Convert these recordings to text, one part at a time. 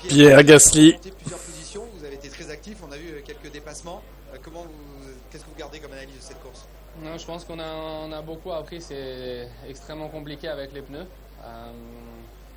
Pierre Gasly. Vous avez monté plusieurs positions, vous avez été très actif, on a vu quelques dépassements. Qu'est-ce que vous gardez comme analyse de cette course? Non, je pense on a beaucoup appris, c'est extrêmement compliqué avec les pneus.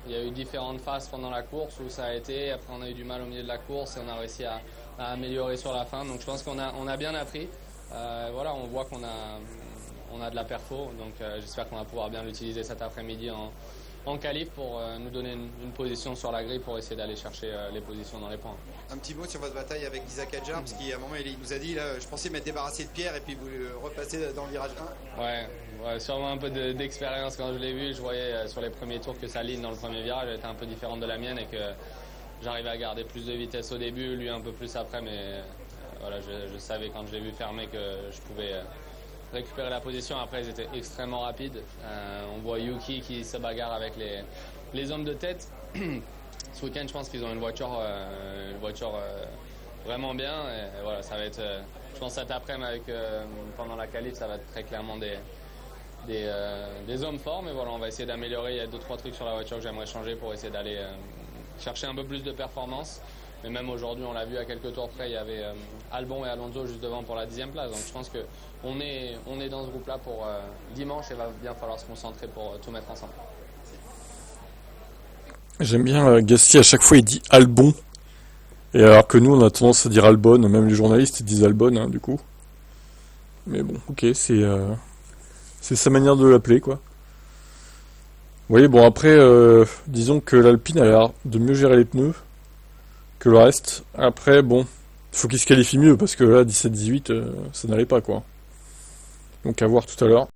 Il y a eu différentes phases pendant la course où ça a été, après on a eu du mal au milieu de la course et on a réussi à améliorer sur la fin. Donc je pense qu'on a bien appris. Voilà, on voit qu'on a de la perfo, donc j'espère qu'on va pouvoir bien l'utiliser cet après-midi en qualif pour nous donner une position sur la grille pour essayer d'aller chercher les positions dans les points. Un petit mot sur votre bataille avec Isaac Hadjar, parce qu'à un moment il nous a dit là, je pensais m'être débarrassé de Pierre et puis vous repassez dans le virage 1. Ouais, sûrement un peu d'expérience quand je l'ai vu. Je voyais sur les premiers tours que sa ligne dans le premier virage était un peu différente de la mienne et que j'arrivais à garder plus de vitesse au début, lui un peu plus après, mais voilà, je savais quand je l'ai vu fermer que je pouvais récupérer la position. Après, ils étaient extrêmement rapides. On voit Yuki qui se bagarre avec les hommes de tête. Ce week-end, je pense qu'ils ont une voiture vraiment bien. Et voilà, ça va être, je pense cet après-midi pendant la qualif, ça va être très clairement des hommes forts. Mais voilà, on va essayer d'améliorer. Il y a 2-3 trucs sur la voiture que j'aimerais changer pour essayer d'aller chercher un peu plus de performance. Mais même aujourd'hui, on l'a vu à quelques tours près, il y avait Albon et Alonso juste devant pour la 10e place. Donc je pense qu'on est dans ce groupe-là pour dimanche et va bien falloir se concentrer pour tout mettre ensemble. J'aime bien Gasly, à chaque fois il dit Albon. Et alors que nous on a tendance à dire Albon, même les journalistes ils disent Albon du coup. Mais bon, ok, c'est sa manière de l'appeler quoi. Vous voyez, bon après, disons que l'Alpine a l'air de mieux gérer les pneus que le reste. Après, bon, faut qu'il se qualifie mieux parce que là 17-18 ça n'allait pas quoi. Donc à voir tout à l'heure.